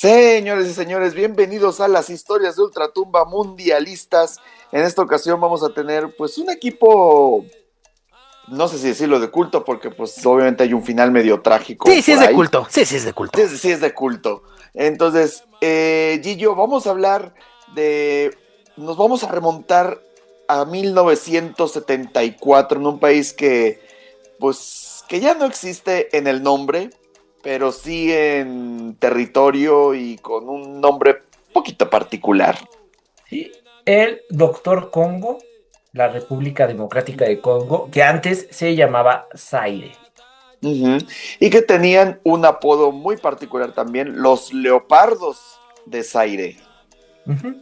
Señores y señores, bienvenidos a las historias de Ultratumba mundialistas. En esta ocasión vamos a tener pues un equipo, no sé si decirlo de culto, porque pues obviamente hay un final medio trágico Sí por es de ahí. culto. Sí es de culto. Sí es de culto. Entonces, Gillo, vamos a hablar de, nos vamos a remontar a 1974 en un país que pues que ya no existe en el nombre, pero sí en territorio y con un nombre poquito particular. Sí, el Doctor Congo, la República Democrática de Congo, que antes se llamaba Zaire. Ujú. Y que tenían un apodo muy particular también, los Leopardos de Zaire. Ujú. Y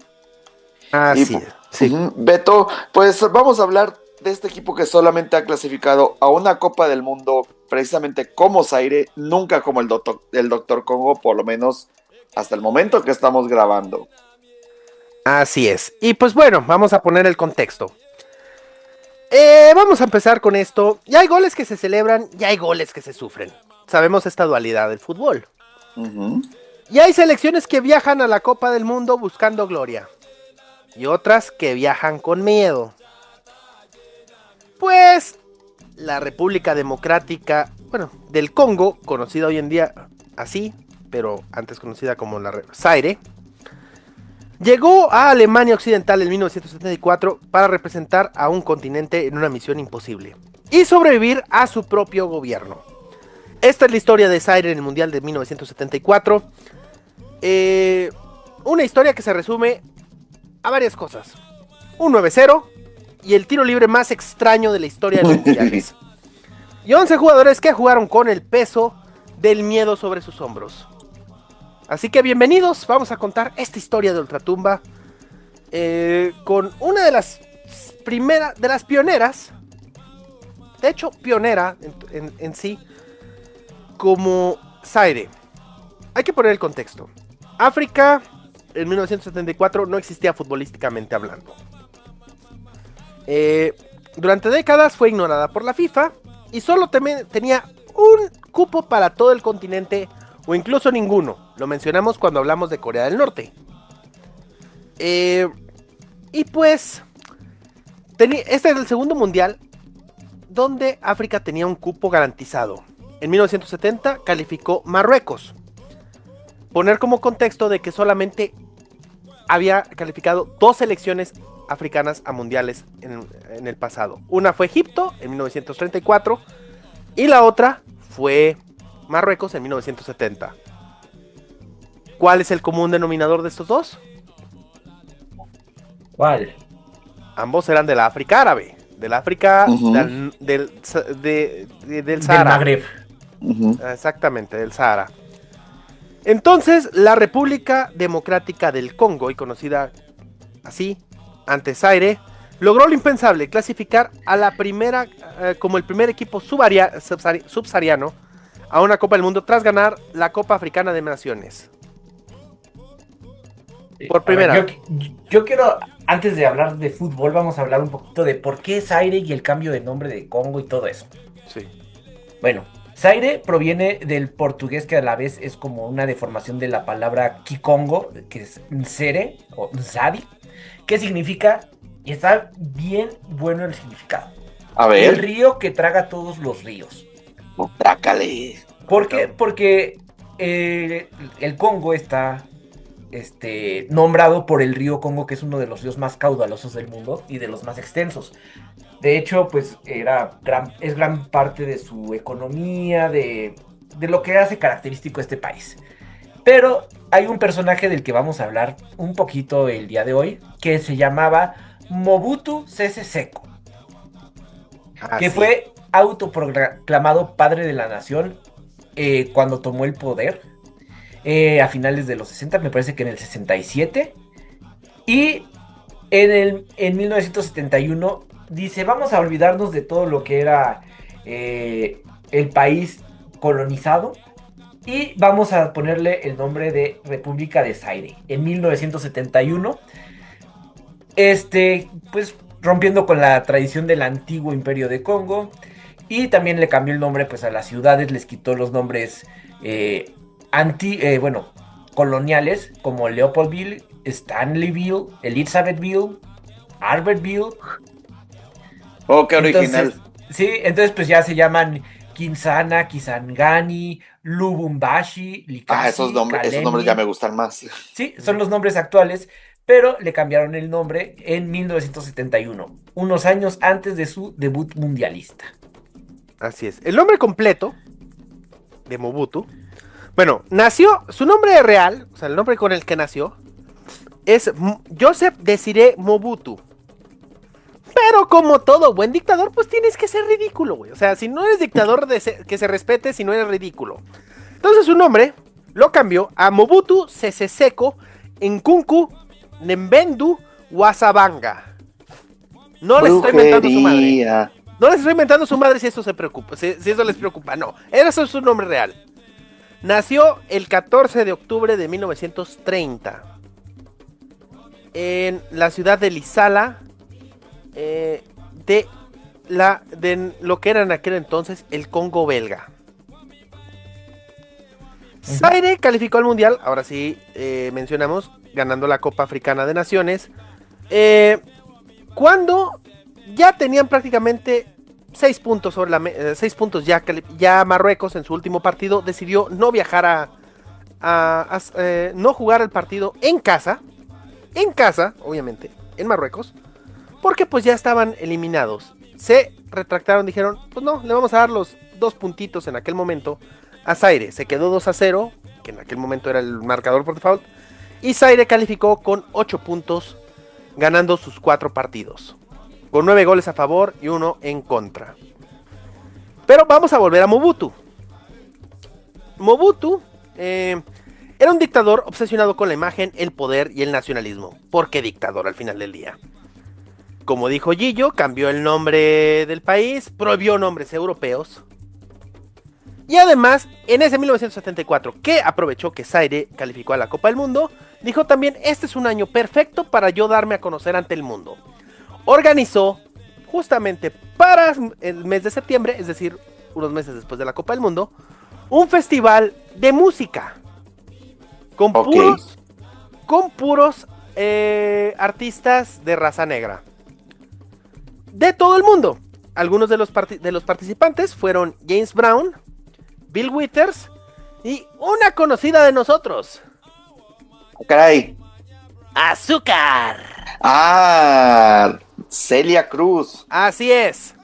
Así es, sí. Beto, pues vamos a hablar de este equipo que solamente ha clasificado a una Copa del Mundo precisamente como Zaire, nunca como el Doctor Congo, por lo menos hasta el momento que estamos grabando. Así es. Y pues bueno, vamos a poner el contexto. Vamos a empezar con esto. Ya hay goles que se celebran y hay goles que se sufren. Sabemos esta dualidad del fútbol. Ujú. Y hay selecciones que viajan a la Copa del Mundo buscando gloria. Y otras que viajan con miedo. Pues la República Democrática, bueno, del Congo, conocida hoy en día así, pero antes conocida como la Zaire, llegó a Alemania Occidental en 1974 para representar a un continente en una misión imposible y sobrevivir a su propio gobierno. Esta es la historia de Zaire en el Mundial de 1974. Una historia que se resume a varias cosas. Un 9-0 y el tiro libre más extraño de la historia de los mundiales. Y 11 jugadores que jugaron con el peso del miedo sobre sus hombros. Así que bienvenidos, vamos a contar esta historia de Ultratumba con una de las primeras, de las pioneras, de hecho pionera en sí, como Zaire. Hay que poner el contexto. África en 1974 no existía futbolísticamente hablando. Durante décadas fue ignorada por la FIFA y solo tenía un cupo para todo el continente o incluso ninguno. Lo mencionamos cuando hablamos de Corea del Norte. Y pues, este era el segundo mundial donde África tenía un cupo garantizado. En 1970 calificó Marruecos. Poner como contexto de que solamente había calificado 2 selecciones africanas a mundiales en el pasado. Una fue Egipto en 1934 y la otra fue Marruecos en 1970. ¿Cuál es el común denominador de estos dos? ¿Cuál? Ambos eran de la África árabe, del África Ujú. del Del Sahara. Magreb. Ujú. Exactamente, del Sahara. Entonces, la República Democrática del Congo, y conocida así, antes Zaire, logró lo impensable, clasificar a la primera, como el primer equipo subsahariano a una Copa del Mundo tras ganar la Copa Africana de Naciones. Por A ver, primera. yo quiero, antes de hablar de fútbol, vamos a hablar un poquito de por qué Zaire y el cambio de nombre de Congo y todo eso. Sí. Bueno, Zaire proviene del portugués que a la vez es como una deformación de la palabra Kikongo, que es Nsere o Nzadi, que significa, y está bien bueno el significado, A el ver, río que traga todos los ríos. trácale. ¿Por qué? Porque el Congo está nombrado por el río Congo, que es uno de los ríos más caudalosos del mundo y de los más extensos. De hecho, pues es gran parte de su economía, de lo que hace característico este país. Pero hay un personaje del que vamos a hablar un poquito el día de hoy, que se llamaba Mobutu Sese Seko, que Así. fue autoproclamado padre de la nación cuando tomó el poder a finales de los 60, me parece que en el 67. Y en 1971 dice, vamos a olvidarnos de todo lo que era el país colonizado y vamos a ponerle el nombre de República de Zaire. En 1971, pues rompiendo con la tradición del antiguo imperio de Congo, y también le cambió el nombre pues a las ciudades, les quitó los nombres bueno, coloniales como Leopoldville, Stanleyville, Elizabethville, Albertville. Oh, qué original. Entonces pues ya se llaman Kinsana, Kisangani, Lubumbashi, Esos Likasi, nombres ya Kalemi. me gustan más. Sí, son los nombres actuales, pero le cambiaron el nombre en 1971, unos años antes de su debut mundialista. Así es. El nombre completo de Mobutu. Bueno, nació, su nombre real, o sea, el nombre con el que nació, es Joseph Desiré Mobutu. Pero como todo buen dictador, pues tienes que ser ridículo, güey. O sea, si no eres dictador, que se respete si no eres ridículo. Entonces su nombre lo cambió a Mobutu Sese Seko Nkunku Nembendu Wasabanga. No les estoy inventando su madre. No les estoy inventando su madre si eso se preocupa, si eso les preocupa, no. Ese es su nombre real. Nació el 14 de octubre de 1930 en la ciudad de Lisala, de lo que era en aquel entonces el Congo belga. Zaire calificó al mundial, ahora sí mencionamos, ganando la Copa Africana de Naciones, cuando ya tenían prácticamente 6 puntos sobre 6 puntos ya Marruecos en su último partido decidió no viajar no jugar el partido en casa, obviamente, en Marruecos, porque pues ya estaban eliminados. Se retractaron, dijeron, pues no, le vamos a dar los 2 puntitos en aquel momento a Zaire. Se quedó 2-0, que en aquel momento era el marcador por default, y Zaire calificó con 8 puntos, ganando sus 4 partidos, con 9 goles a favor y 1 en contra. Pero vamos a volver a Mobutu. Mobutu era un dictador obsesionado con la imagen, el poder y el nacionalismo. ¿Por qué dictador al final del día? Como dijo Gillo, cambió el nombre del país, prohibió nombres europeos. Y además, en ese 1974, que aprovechó que Zaire calificó a la Copa del Mundo, dijo también, este es un año perfecto para yo darme a conocer ante el mundo. Organizó, justamente para el mes de septiembre, es decir, unos meses después de la Copa del Mundo, un festival de música. Con puros artistas de raza negra. De todo el mundo. Algunos de los participantes fueron James Brown, Bill Withers y una conocida de nosotros. Caray. ¡Azúcar! Celia Cruz. Así es.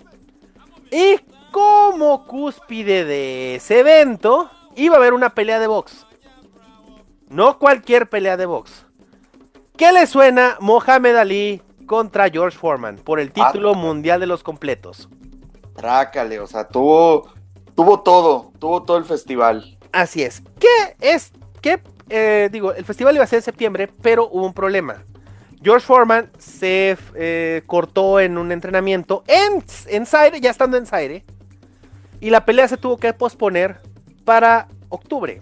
Y como cúspide de ese evento, iba a haber una pelea de box. No cualquier pelea de box. ¿Qué le suena Mohamed Ali contra George Foreman por el título mundial de los completos? Trácale, o sea, tuvo todo el festival. Así es. El festival iba a ser en septiembre, pero hubo un problema. George Foreman se cortó en un entrenamiento en Zaire, ya estando en Zaire, y la pelea se tuvo que posponer para octubre,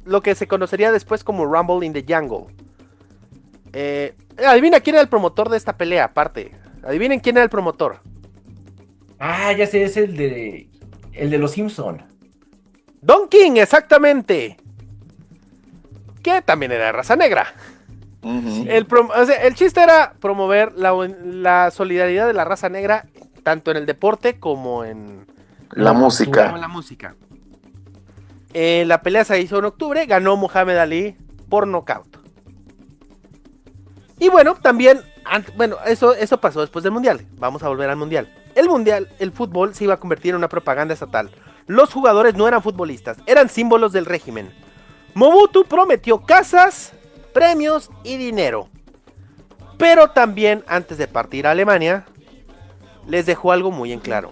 lo que se conocería después como Rumble in the Jungle. Adivina quién era el promotor de esta pelea, aparte. Adivinen quién era el promotor. Ya sé, es el de los Simpson. Don King, exactamente. Que también era de raza negra. Uh-huh. El chiste era promover la solidaridad de la raza negra, tanto en el deporte como en la música. La pelea se hizo en octubre, ganó Muhammad Ali por nocaut. Y bueno, también, eso pasó después del mundial. Vamos a volver al mundial. El fútbol se iba a convertir en una propaganda estatal. Los jugadores no eran futbolistas, eran símbolos del régimen. Mobutu prometió casas, premios y dinero. Pero también, antes de partir a Alemania, les dejó algo muy en claro.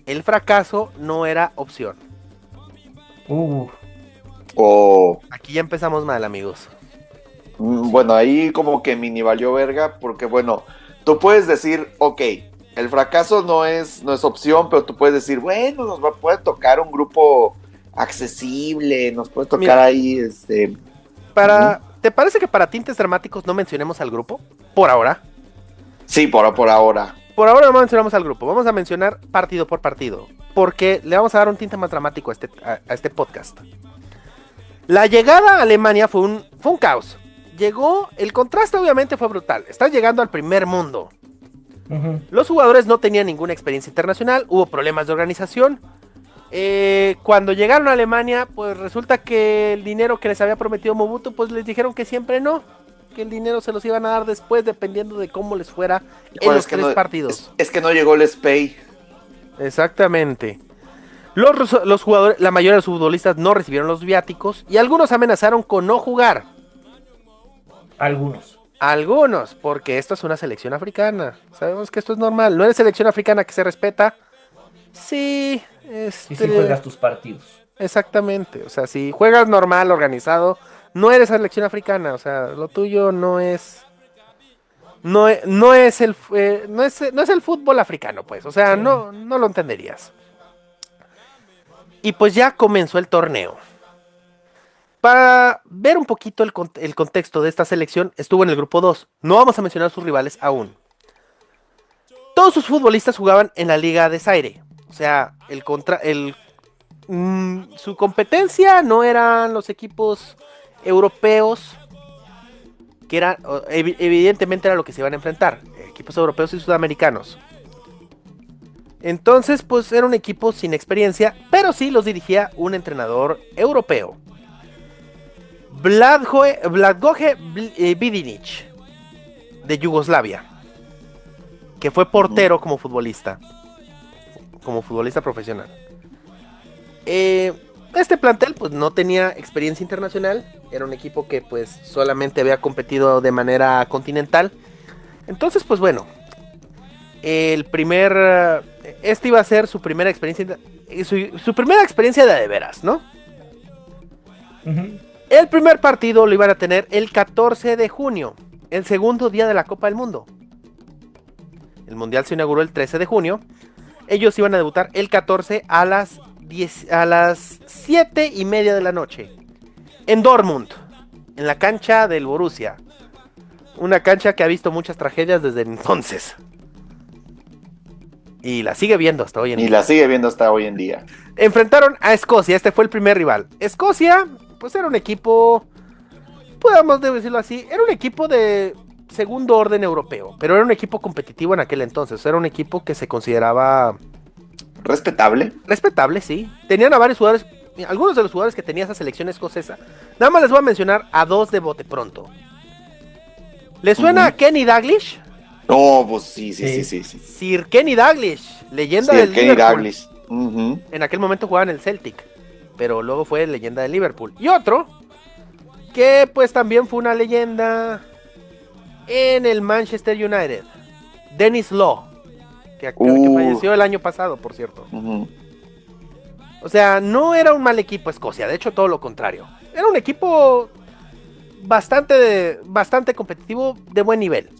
El fracaso no era opción. Aquí ya empezamos mal, amigos. Bueno, ahí como que mini valió verga, porque bueno, tú puedes decir, ok, el fracaso no es opción, pero tú puedes decir, bueno, puede tocar un grupo accesible, nos puede tocar ahí, ¿Te parece que para tintes dramáticos no mencionemos al grupo? Por ahora. Sí, por ahora. Por ahora no mencionamos al grupo, vamos a mencionar partido por partido, porque le vamos a dar un tinte más dramático a este podcast. La llegada a Alemania fue un caos. Llegó, el contraste obviamente fue brutal. Estás llegando al primer mundo. Los jugadores no tenían ninguna experiencia internacional, hubo problemas de organización. Cuando llegaron a Alemania, pues resulta que el dinero que les había prometido Mobutu, pues les dijeron que siempre no, que el dinero se los iban a dar después, dependiendo de cómo les fuera en los tres partidos. Es que no llegó el SPEI. Exactamente. Los jugadores, la mayoría de los futbolistas no recibieron los viáticos y algunos amenazaron con no jugar. Algunos, porque esto es una selección africana. Sabemos que esto es normal. No eres selección africana que se respeta. Sí, y si juegas tus partidos. Exactamente. O sea, si juegas normal, organizado, no eres selección africana. O sea, lo tuyo no es. No es el fútbol africano, pues. O sea, sí. no lo entenderías. Y pues ya comenzó el torneo. Para ver un poquito el contexto de esta selección, estuvo en el grupo 2. No vamos a mencionar sus rivales aún. Todos sus futbolistas jugaban en la Liga de Zaire. O sea, su competencia no eran los equipos europeos, que evidentemente era lo que se iban a enfrentar. Equipos europeos y sudamericanos. Entonces, pues era un equipo sin experiencia, pero sí los dirigía un entrenador europeo. Vladgoje Vidinic, de Yugoslavia, que fue portero como futbolista profesional. Este plantel pues no tenía experiencia internacional, era un equipo que pues solamente había competido de manera continental. Entonces pues bueno, este iba a ser su primera experiencia, su primera experiencia de veras, ¿no? El primer partido lo iban a tener el 14 de junio, el segundo día de la Copa del Mundo. El Mundial se inauguró el 13 de junio. Ellos iban a debutar el 14 a las 7:30 de la noche. En Dortmund, en la cancha del Borussia. Una cancha que ha visto muchas tragedias desde entonces. Y la sigue viendo hasta hoy en día. Enfrentaron a Escocia, este fue el primer rival. Escocia, pues era un equipo, podemos decirlo así, era un equipo de segundo orden europeo, pero era un equipo competitivo en aquel entonces, era un equipo que se consideraba... Respetable, sí. Tenían a varios jugadores, algunos de los jugadores que tenía esa selección escocesa. Nada más les voy a mencionar a dos de bote pronto. ¿Les suena a Kenny Dalglish? No, pues sí. Sir Kenny Dalglish, leyenda del Liverpool. En aquel momento jugaba en el Celtic, pero luego fue leyenda del Liverpool. Y otro, que pues también fue una leyenda en el Manchester United, Dennis Law, que falleció el año pasado, por cierto. O sea, no era un mal equipo Escocia, de hecho todo lo contrario. Era un equipo bastante competitivo, de buen nivel.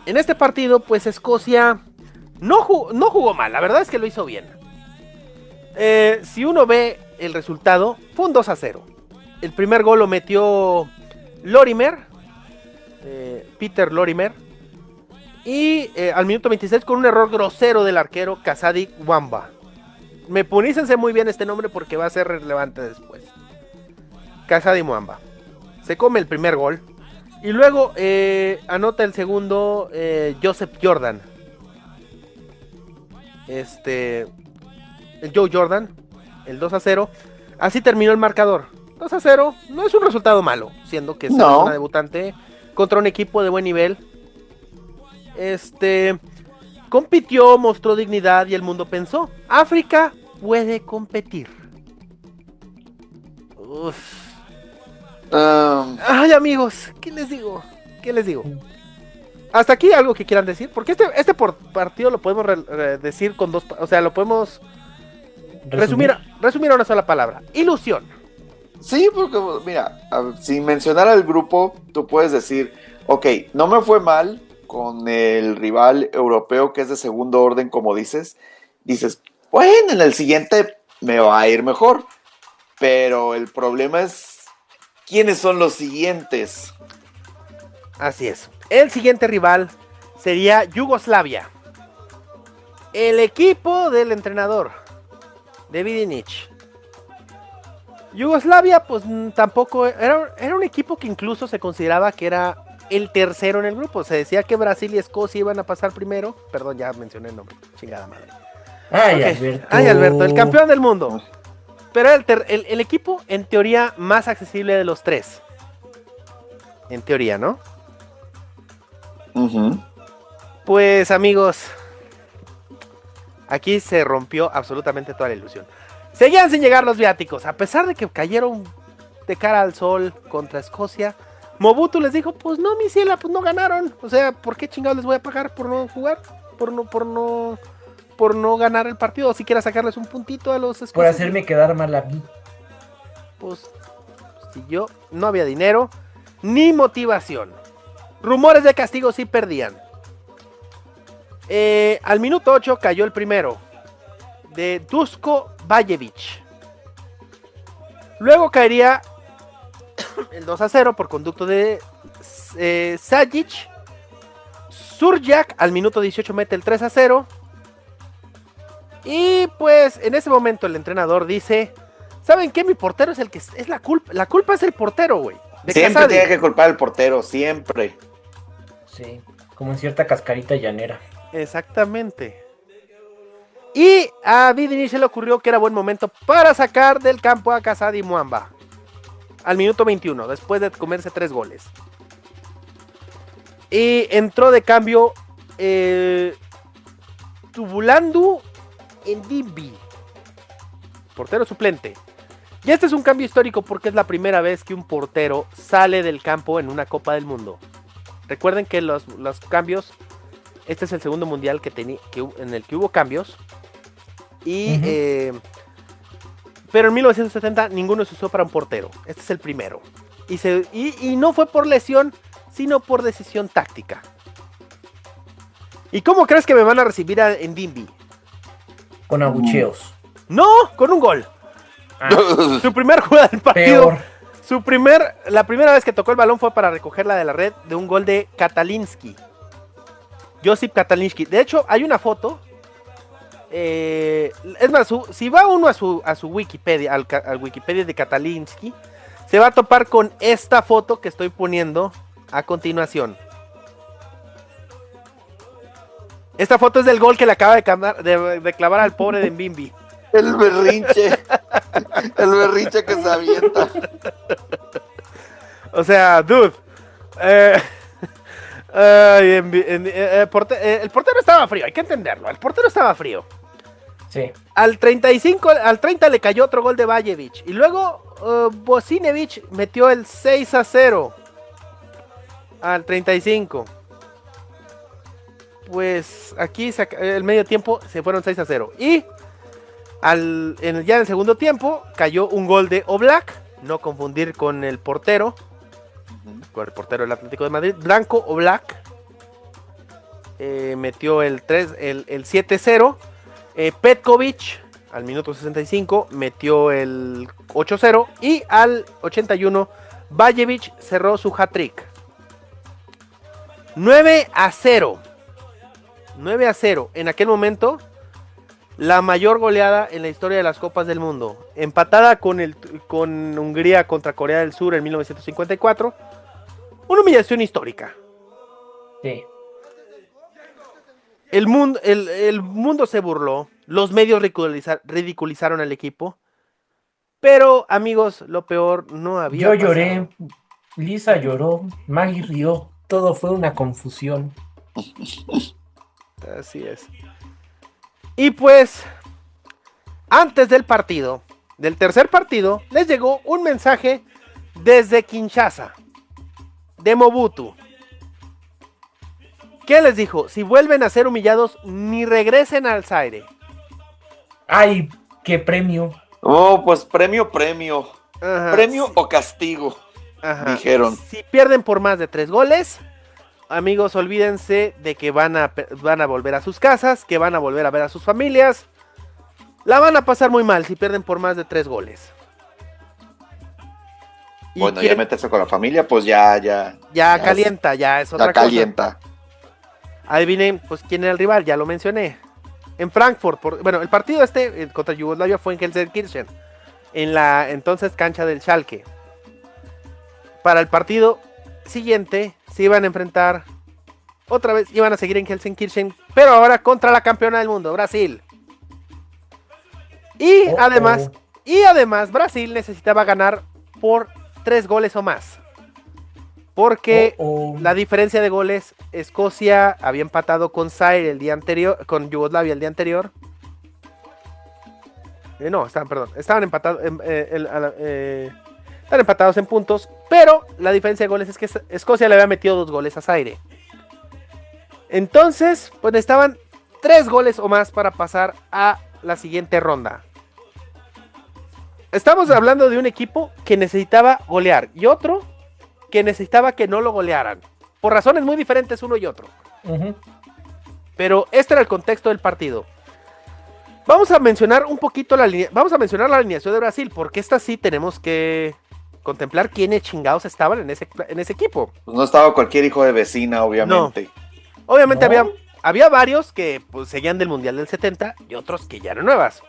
En este partido, pues Escocia no jugó mal, la verdad es que lo hizo bien. Si uno ve el resultado, fue un 2-0. El primer gol lo metió Lorimer, Peter Lorimer. Y al minuto 26 con un error grosero del arquero Kasadi Wamba. Ponícense muy bien este nombre porque va a ser relevante después. Kasadi Wamba. Se come el primer gol. Y luego anota el segundo Joseph Jordan. El Joe Jordan. El 2-0. Así terminó el marcador. 2-0. No es un resultado malo, siendo que es una debutante contra un equipo de buen nivel. Compitió, mostró dignidad y el mundo pensó: África puede competir. Ay, amigos, ¿qué les digo? Hasta aquí algo que quieran decir, porque este partido lo podemos decir con dos, o sea, lo podemos resumir a una sola palabra: ilusión. Sí, porque mira, sin mencionar al grupo, tú puedes decir, ok, no me fue mal con el rival europeo que es de segundo orden, como dices, bueno, en el siguiente me va a ir mejor, pero el problema es ¿quiénes son los siguientes? Así es, el siguiente rival sería Yugoslavia, el equipo del entrenador de Vidinic. Yugoslavia, pues tampoco, era un equipo que incluso se consideraba que era el tercero en el grupo. Se decía que Brasil y Escocia iban a pasar primero. Perdón, ya mencioné el nombre, chingada madre. Ay, Okay. Alberto. Ay, Alberto, el campeón del mundo. Pero era el equipo, en teoría, más accesible de los tres. En teoría, ¿no? Ujú. Pues, amigos, aquí se rompió absolutamente toda la ilusión. Seguían sin llegar los viáticos, a pesar de que cayeron de cara al sol contra Escocia. Mobutu les dijo, pues no, mi ciela, pues no ganaron. O sea, ¿por qué chingados les voy a pagar por no jugar? Por no ganar el partido. O siquiera sacarles un puntito a los escoceses. Por hacerme quedar mal a mí. Pues, si yo no había dinero, ni motivación. Rumores de castigo sí perdían. Al minuto 8 cayó el primero, de Dusko Bajevic. Luego caería el 2-0 por conducto de Sajic. Surjak al minuto 18 mete el 3-0. Y pues en ese momento el entrenador dice: ¿saben qué? Mi portero es el que es la culpa. La culpa es el portero, güey. Siempre Casadi. tiene que culpar al portero, siempre. Sí, como en cierta cascarita llanera. Exactamente. Y a Vidinic se le ocurrió que era buen momento para sacar del campo a Casadi Muamba. Al minuto 21, después de comerse 3 goles. Y entró de cambio Tubulandu Ndimbi, portero suplente. Y este es un cambio histórico porque es la primera vez que un portero sale del campo en una Copa del Mundo. Recuerden que los cambios, este es el segundo mundial en el que hubo cambios. Y, pero en 1970 ninguno se usó para un portero. Este es el primero. Y no fue por lesión, sino por decisión táctica. ¿Y cómo crees que me van a recibir en Ndimbi? Con abucheos. No, con un gol. Su primer jugada del partido. Peor. La primera vez que tocó el balón fue para recogerla de la red de un gol de Katalinski. Josip Katalinski. De hecho, hay una foto. Es más, si va uno a su Wikipedia, al Wikipedia de Katalinski, se va a topar con esta foto que estoy poniendo a continuación. Esta foto es del gol que le acaba de clavar al pobre de Mbimbi. El berrinche. El berrinche que se avienta. O sea, dude. El portero estaba frío, hay que entenderlo. El portero estaba frío. Sí. Al 30 le cayó otro gol de Bajevic. Y luego Bosinovic metió el 6-0 al 35. Pues aquí el medio tiempo se fueron 6-0. Y ya en el segundo tiempo cayó un gol de Oblak. No confundir con el portero. Con el portero del Atlético de Madrid. Branko Oblak. Metió el 7-0. Petkovic al minuto 65 metió el 8-0. Y al 81 Bajevic cerró su hat-trick. 9-0. 9-0. En aquel momento, la mayor goleada en la historia de las Copas del Mundo. Empatada con Hungría contra Corea del Sur en 1954. Una humillación histórica. Sí. El mundo se burló. Los medios ridiculizaron al equipo. Pero, amigos, lo peor no había Yo pasado. lloré. Lisa lloró. Maggie rió. Todo fue una confusión. Así es. Y pues, antes del tercer partido, les llegó un mensaje desde Kinshasa, de Mobutu. ¿Qué les dijo? Si vuelven a ser humillados, ni regresen al Zaire. ¡Ay, qué premio! Oh, pues premio. Ajá. Premio o castigo, Ajá. dijeron. Si pierden por más de 3 goles, amigos, olvídense de que van a volver a sus casas, que van a volver a ver a sus familias. La van a pasar muy mal si pierden por más de 3 goles. Bueno, ya meterse con la familia, pues ya calienta, ya es otra ya cosa. calienta. Adivinen, pues quién era el rival, ya lo mencioné. En Frankfurt, el partido contra Yugoslavia fue en Gelsenkirchen. en la entonces cancha del Schalke. Para el partido siguiente se iban a enfrentar otra vez, iban a seguir en Gelsenkirchen, pero ahora contra la campeona del mundo, Brasil. Y además Brasil necesitaba ganar por 3 goles o más. Porque la diferencia de goles, Escocia había empatado con Zaire el día anterior, con Yugoslavia el día anterior. Estaban empatados. Están empatados en puntos, pero la diferencia de goles es que Escocia le había metido 2 goles a Zaire. Entonces, pues necesitaban 3 goles o más para pasar a la siguiente ronda. Estamos hablando de un equipo que necesitaba golear y otro que necesitaba que no lo golearan. Por razones muy diferentes uno y otro. Uh-huh. Pero este era el contexto del partido. Vamos a mencionar un poquito la alineación de Brasil, porque esta sí tenemos que contemplar quiénes chingados estaban en ese equipo. Pues no estaba cualquier hijo de vecina, obviamente. No. Obviamente había varios que pues, seguían del Mundial del 70 y otros que ya eran nuevas.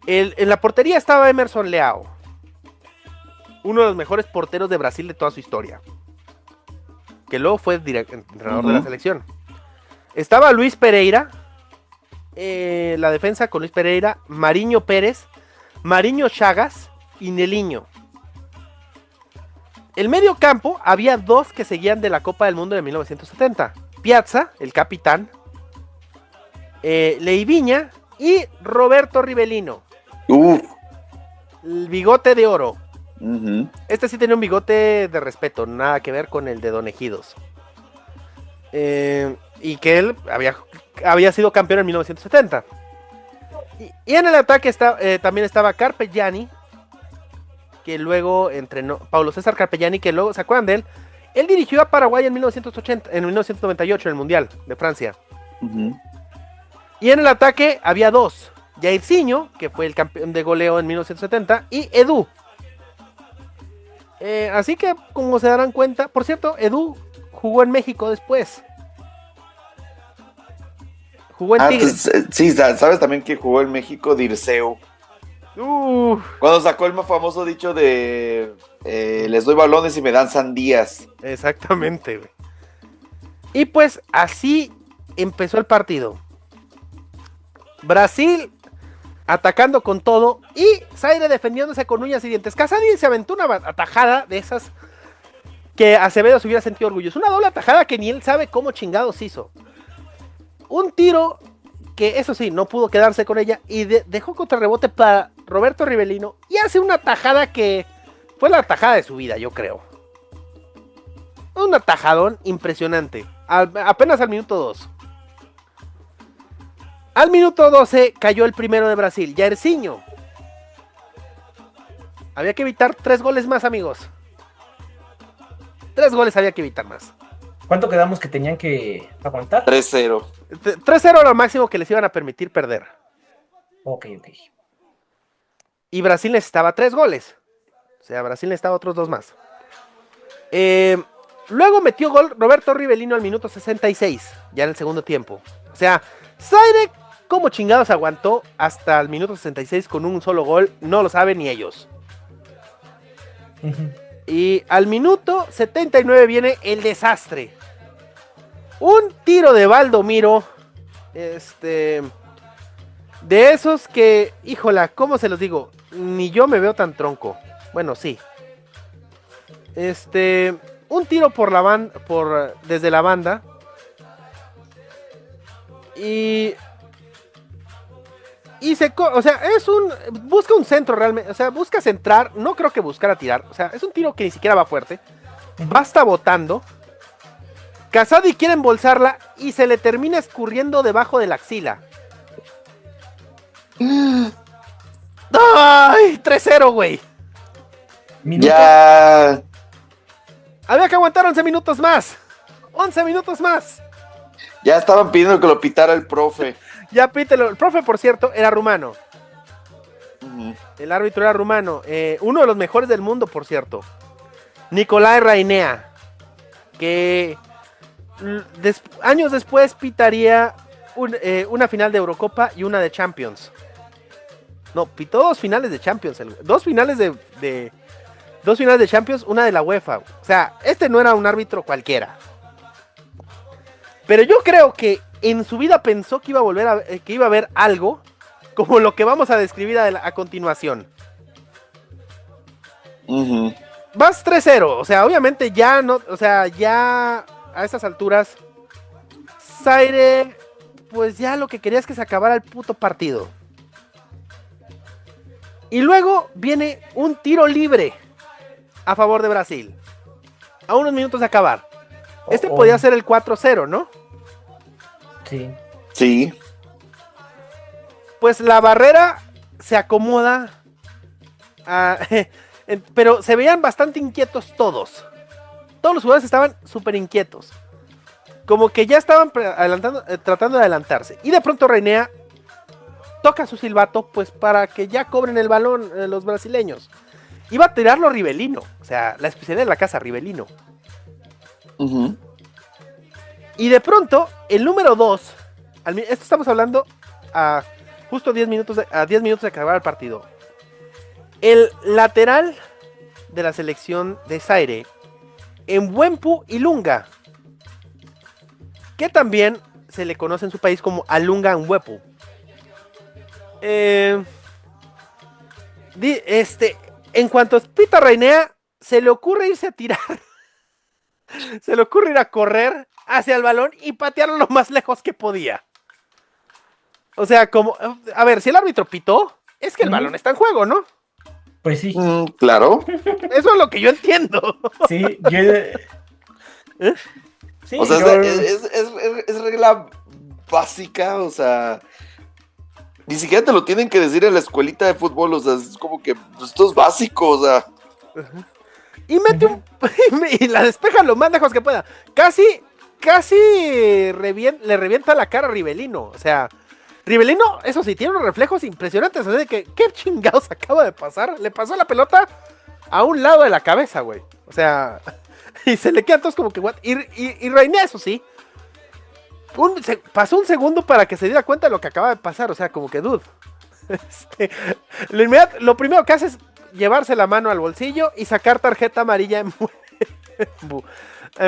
En la portería estaba Emerson Leao, uno de los mejores porteros de Brasil de toda su historia, que luego fue entrenador de la selección. Estaba Luis Pereira, la defensa con Luis Pereira, Mariño Pérez, Mariño Chagas y Neliño. El medio campo había 2 que seguían de la Copa del Mundo de 1970. Piazza, el capitán, Leivinha y Roberto Rivellino. El bigote de oro. Uh-huh. Este sí tenía un bigote de respeto, nada que ver con el de Don Ejidos. Y que él había sido campeón en 1970. Y en el ataque también estaba Carpegiani, que luego entrenó, Paulo César Carpegiani, que luego, ¿se acuerdan de él? Él dirigió a Paraguay en 1998 en el Mundial de Francia. Uh-huh. Y en el ataque había 2. Jairzinho, que fue el campeón de goleo en 1970, y Edu. Así que, como se darán cuenta, por cierto, Edu jugó en México después. Jugó en Tigres. Sí, sabes también que jugó en México Dirceu. Cuando sacó el más famoso dicho de les doy balones y me dan sandías. Exactamente, güey. Y pues así empezó el partido. Brasil atacando con todo y Zaire defendiéndose con uñas y dientes. Casadi se aventó una atajada de esas que Acevedo se hubiera sentido orgulloso. Una doble atajada que ni él sabe cómo chingados hizo. Un tiro que eso sí, no pudo quedarse con ella y dejó contrarrebote para Roberto Rivellino y hace una tajada que fue la tajada de su vida, yo creo. Un atajadón impresionante, apenas al minuto 2. Al minuto 12 cayó el primero de Brasil, Jairzinho. Había que evitar 3 goles más, amigos. 3 goles había que evitar más. ¿Cuánto quedamos que tenían que aguantar? 3-0. 3-0 era lo máximo que les iban a permitir perder. Ok. Y Brasil necesitaba 3 goles. O sea, Brasil necesitaba otros 2 más. Luego metió gol Roberto Rivellino al minuto 66, ya en el segundo tiempo. O sea, Zaire, ¿cómo chingados aguantó hasta el minuto 66 con un solo gol? No lo saben ni ellos. Uh-huh. Y al minuto 79 viene el desastre. Un tiro de Valdomiro. De esos que, híjola, ¿cómo se los digo? Ni yo me veo tan tronco. Bueno, sí. Un tiro por la banda, desde la banda. Busca un centro realmente, o sea, busca centrar, no creo que buscara tirar, o sea, es un tiro que ni siquiera va fuerte, basta botando, Casadi quiere embolsarla y se le termina escurriendo debajo de la axila. ¡Ay! 3-0, güey. Ya. Había que aguantar 11 minutos más. 11 minutos más. Ya estaban pidiendo que lo pitara el profe. Ya pítelo. El profe, por cierto, era rumano. Uh-huh. El árbitro era rumano. Uno de los mejores del mundo, por cierto. Nicolae Rainea. Que años después pitaría una final de Eurocopa y una de Champions. No, pitó dos finales de Champions. Dos finales dos finales de Champions, una de la UEFA. O sea, este no era un árbitro cualquiera. Pero yo creo que en su vida pensó que que iba a ver algo como lo que vamos a describir a continuación. Ujú. Vas 3-0, o sea, obviamente ya no, o sea, ya a estas alturas, Zaire, pues ya lo que quería es que se acabara el puto partido. Y luego viene un tiro libre a favor de Brasil, a unos minutos de acabar. Este podía ser el 4-0, ¿no? Sí. Sí. Pues la barrera se acomoda, pero se veían bastante inquietos todos. Todos los jugadores estaban súper inquietos. Como que ya estaban tratando de adelantarse. Y de pronto Reinea toca su silbato, pues para que ya cobren el balón los brasileños. Iba a tirarlo Rivelino. O sea, la especialidad de la casa, Rivelino. Ujú. Y de pronto, el número 2. Esto estamos hablando a justo 10 minutos de acabar el partido. El lateral de la selección de Zaire, Mwepu Ilunga, que también se le conoce en su país como Alunga Mwepu. En cuanto pita Reinea, se le ocurre irse a tirar. Se le ocurre ir a correr hacia el balón y patearlo lo más lejos que podía. O sea, a ver, si el árbitro pitó, es que el balón está en juego, ¿no? Pues sí. Claro. Eso es lo que yo entiendo. Sí, sí, O sea, es regla básica, o sea, ni siquiera te lo tienen que decir en la escuelita de fútbol, o sea, es como que pues, esto es básico, o sea. Y y la despeja lo más lejos que pueda. Casi le revienta la cara a Rivelino. O sea, Rivelino, eso sí, tiene unos reflejos impresionantes. O sea, ¿qué chingados acaba de pasar? Le pasó la pelota a un lado de la cabeza, güey. O sea, y se le quedan todos como que, what? Y Reinea, eso sí, pasó un segundo para que se diera cuenta de lo que acaba de pasar. O sea, como que, dude. Lo primero que hace es llevarse la mano al bolsillo y sacar tarjeta amarilla en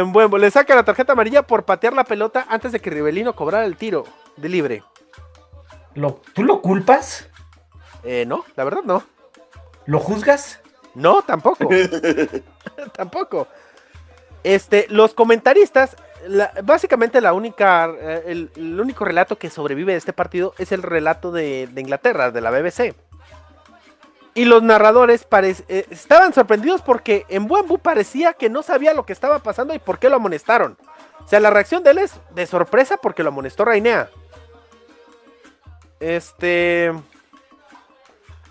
Mwepu. Le saca la tarjeta amarilla por patear la pelota antes de que Rivelino cobrara el tiro de libre. ¿Tú lo culpas? No, la verdad no. ¿Lo juzgas? No, tampoco. Tampoco. Los comentaristas, básicamente el único relato que sobrevive de este partido es el relato de Inglaterra, de la BBC. Y los narradores estaban sorprendidos porque Mwepu parecía que no sabía lo que estaba pasando y por qué lo amonestaron. O sea, la reacción de él es de sorpresa porque lo amonestó Reinea.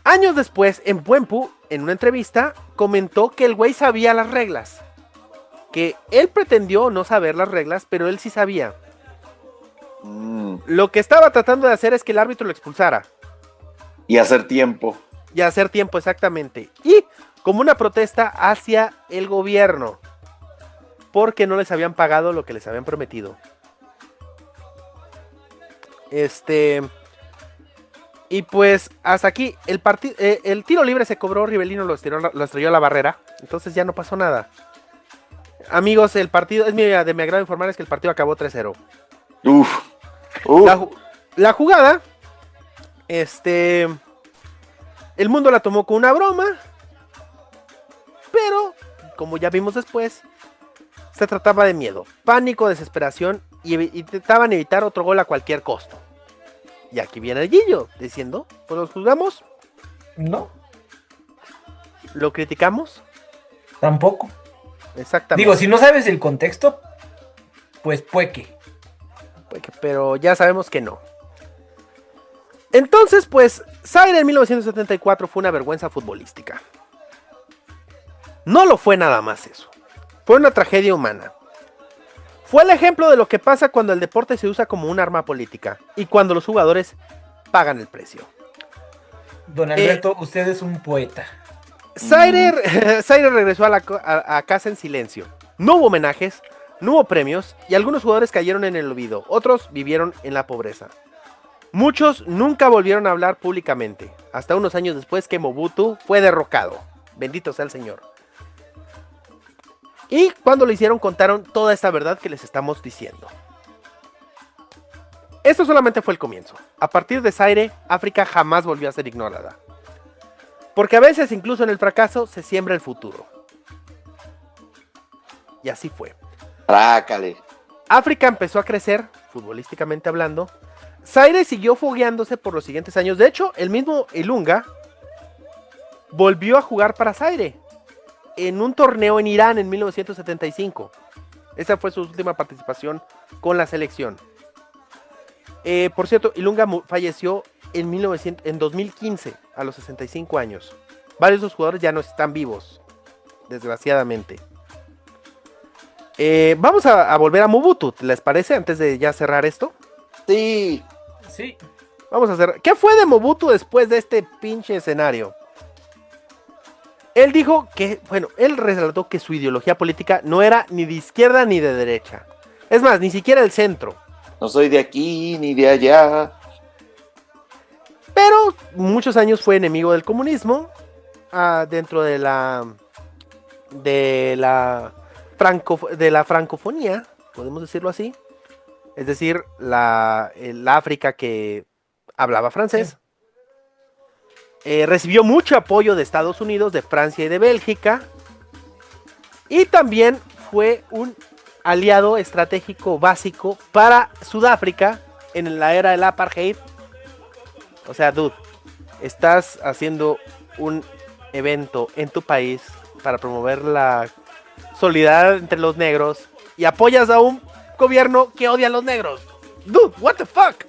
Años después, Mwepu, en una entrevista, comentó que el güey sabía las reglas. Que él pretendió no saber las reglas, pero él sí sabía. Lo que estaba tratando de hacer es que el árbitro lo expulsara. Y hacer tiempo. Y hacer tiempo, exactamente. Y como una protesta hacia el gobierno. Porque no les habían pagado lo que les habían prometido. Y pues hasta aquí el tiro libre se cobró, Rivelino lo estrelló a la barrera. Entonces ya no pasó nada. Amigos, el partido, de mi agrado informarles que el partido acabó 3-0. La jugada, el mundo la tomó con una broma, pero, como ya vimos después, se trataba de miedo, pánico, desesperación, y intentaban evitar otro gol a cualquier costo. Y aquí viene el Guillo, diciendo, pues los juzgamos. No. ¿Lo criticamos? Tampoco. Exactamente. Digo, si no sabes el contexto, pues pueque. Pero ya sabemos que no. Entonces, pues, Zaire en 1974 fue una vergüenza futbolística. No lo fue nada más eso. Fue una tragedia humana. Fue el ejemplo de lo que pasa cuando el deporte se usa como un arma política y cuando los jugadores pagan el precio. Don Alberto, usted es un poeta. Zaire regresó a casa en silencio. No hubo homenajes, no hubo premios y algunos jugadores cayeron en el olvido. Otros vivieron en la pobreza. Muchos nunca volvieron a hablar públicamente, hasta unos años después que Mobutu fue derrocado. Bendito sea el Señor. Y cuando lo hicieron contaron toda esta verdad que les estamos diciendo. Esto solamente fue el comienzo. A partir de Zaire, África jamás volvió a ser ignorada. Porque a veces, incluso en el fracaso, se siembra el futuro. Y así fue. Trácale. África empezó a crecer, futbolísticamente hablando. Zaire siguió fogueándose por los siguientes años. De hecho, el mismo Ilunga volvió a jugar para Zaire en un torneo en Irán en 1975. Esa fue su última participación con la selección. Por cierto, Ilunga falleció en 2015, a los 65 años. Varios de los jugadores ya no están vivos, desgraciadamente. Vamos a volver a Mobutu, ¿les parece? Antes de ya cerrar esto. Sí. Sí. Vamos a hacer. ¿Qué fue de Mobutu después de este pinche escenario? Él dijo que, bueno, él resaltó que su ideología política no era ni de izquierda ni de derecha. Es más, ni siquiera el centro. No soy de aquí ni de allá. Pero muchos años fue enemigo del comunismo. Dentro de la francofonía, podemos decirlo así. Es decir, el África que hablaba francés. Recibió mucho apoyo de Estados Unidos, de Francia y de Bélgica. Y también fue un aliado estratégico básico para Sudáfrica en la era del apartheid. O sea, dude, estás haciendo un evento en tu país para promover la solidaridad entre los negros y apoyas a un gobierno que odia a los negros. Dude, what the fuck.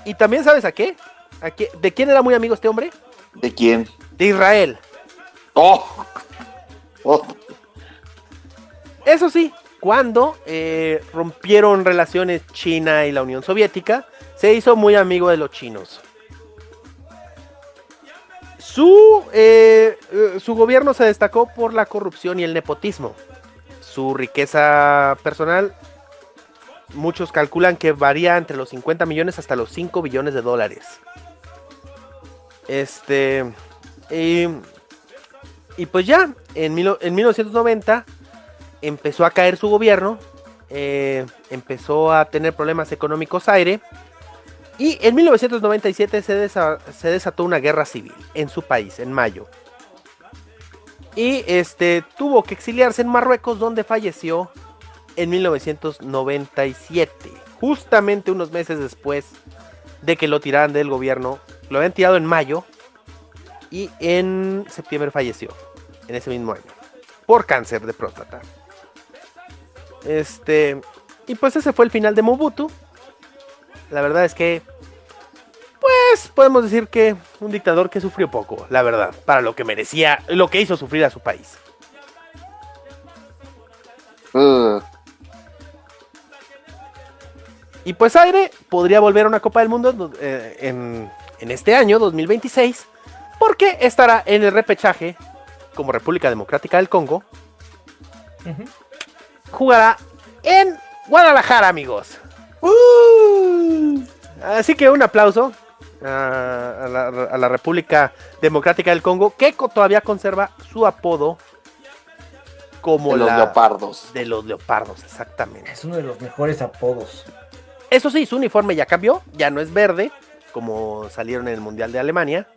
Y también, ¿sabes a qué? ¿De quién era muy amigo este hombre? ¿De quién? De Israel. ¡Oh! ¡Oh! Eso sí, cuando rompieron relaciones China y la Unión Soviética, se hizo muy amigo de los chinos. Su gobierno se destacó por la corrupción y el nepotismo. Su riqueza personal, muchos calculan que varía entre los 50 millones hasta los 5 billones de dólares. Y pues ya, en 1990 empezó a caer su gobierno, empezó a tener problemas económicos Zaire, y en 1997 se desató una guerra civil en su país, en mayo. Y tuvo que exiliarse en Marruecos, donde falleció en 1997, justamente unos meses después de que lo tiraran del gobierno. Lo habían tirado en mayo y en septiembre falleció, en ese mismo año, por cáncer de próstata. Y pues ese fue el final de Mobutu. La verdad es que, pues podemos decir que un dictador que sufrió poco, la verdad, para lo que merecía, lo que hizo sufrir a su país. Y pues Zaire podría volver a una Copa del Mundo en este año, 2026, porque estará en el repechaje como República Democrática del Congo. Jugará en Guadalajara, amigos. Así que un aplauso a la República Democrática del Congo, que todavía conserva su apodo como de los leopardos. De los leopardos, exactamente. Es uno de los mejores apodos. Eso sí, su uniforme ya cambió, ya no es verde, como salieron en el Mundial de Alemania,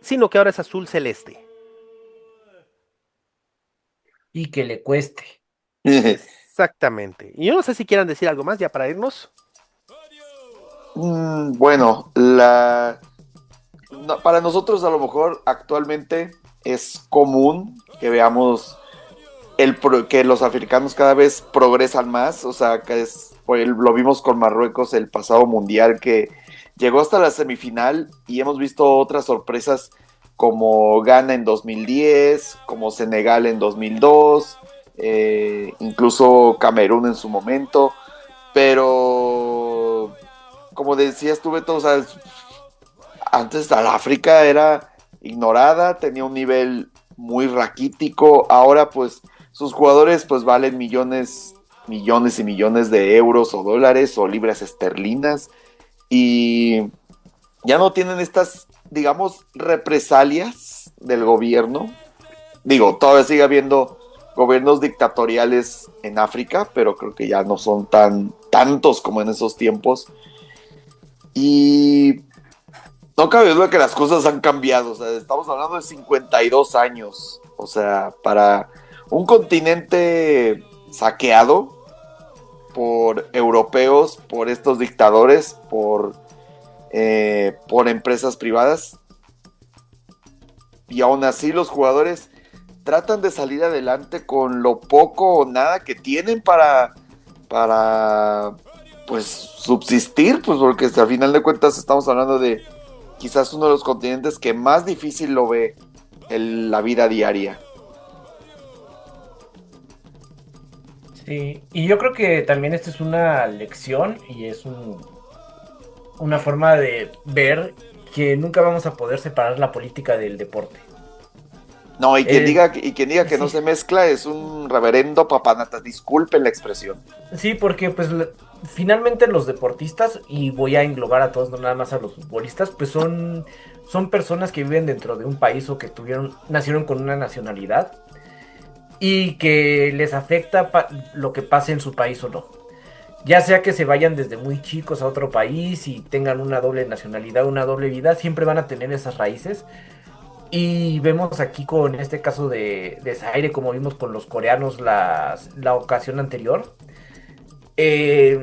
sino que ahora es azul celeste. Y que le cueste. Exactamente. Y yo no sé si quieran decir algo más ya para irnos. Bueno, para nosotros a lo mejor actualmente es común que veamos que los africanos cada vez progresan más, o sea, lo vimos con Marruecos el pasado mundial, que llegó hasta la semifinal, y hemos visto otras sorpresas como Ghana en 2010, como Senegal en 2002, incluso Camerún en su momento, pero como decías tú, Beto, o sea, antes la África era ignorada, tenía un nivel muy raquítico, ahora pues sus jugadores pues valen millones y millones de euros o dólares o libras esterlinas, y ya no tienen estas, digamos, represalias del gobierno. Digo, todavía sigue habiendo gobiernos dictatoriales en África, pero creo que ya no son tantos como en esos tiempos. Y no cabe duda que las cosas han cambiado. O sea, estamos hablando de 52 años. O sea, para un continente saqueado por europeos, por estos dictadores, por empresas privadas. Y aún así los jugadores tratan de salir adelante con lo poco o nada que tienen para pues subsistir, pues porque al final de cuentas estamos hablando de quizás uno de los continentes que más difícil lo ve la vida diaria. Sí, y yo creo que también esta es una lección y es una forma de ver que nunca vamos a poder separar la política del deporte. No, y quien diga que no Sí, se mezcla es un reverendo papanatas, disculpen la expresión. sí, porque pues finalmente los deportistas, y voy a englobar a todos, no nada más a los futbolistas, pues son personas que viven dentro de un país o que nacieron con una nacionalidad y que les afecta lo que pase en su país o no. Ya sea que se vayan desde muy chicos a otro país y tengan una doble nacionalidad, una doble vida, siempre van a tener esas raíces. Y vemos aquí con este caso de Zaire, como vimos con los coreanos la ocasión anterior. eh,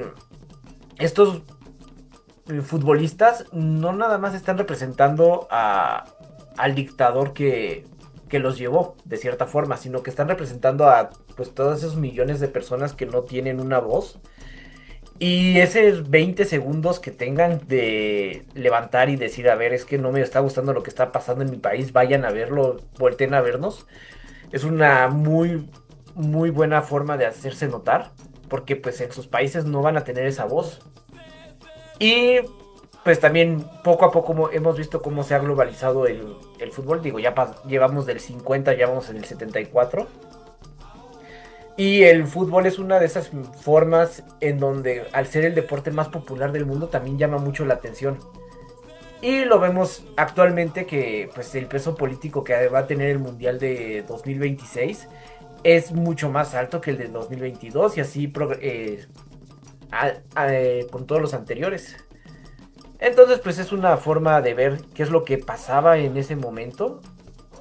Estos futbolistas no nada más están representando al dictador que los llevó, de cierta forma, sino que están representando a pues todos esos millones de personas que no tienen una voz. Y esos 20 segundos que tengan de levantar y decir, a ver, es que no me está gustando lo que está pasando en mi país, vayan a verlo, volteen a vernos, es una muy buena forma de hacerse notar, porque pues en sus países no van a tener esa voz. Y pues también poco a poco hemos visto cómo se ha globalizado el fútbol, digo, ya llevamos del 50, ya vamos en el 74. Y el fútbol es una de esas formas en donde, al ser el deporte más popular del mundo, también llama mucho la atención. Y lo vemos actualmente que pues el peso político que va a tener el Mundial de 2026 es mucho más alto que el de 2022 y así con todos los anteriores. Entonces pues es una forma de ver qué es lo que pasaba en ese momento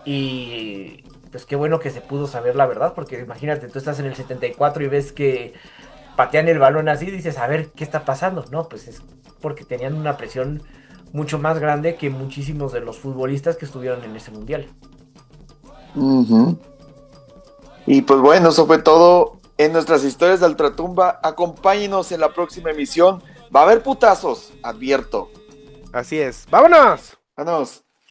y pues qué bueno que se pudo saber la verdad, porque imagínate, tú estás en el 74 y ves que patean el balón así y dices, a ver, ¿qué está pasando? No, pues es porque tenían una presión mucho más grande que muchísimos de los futbolistas que estuvieron en ese mundial. Ujú. Y pues bueno, eso fue todo en nuestras historias de Ultratumba. Acompáñenos en la próxima emisión. Va a haber putazos, advierto. Así es. ¡Vámonos! Vámonos.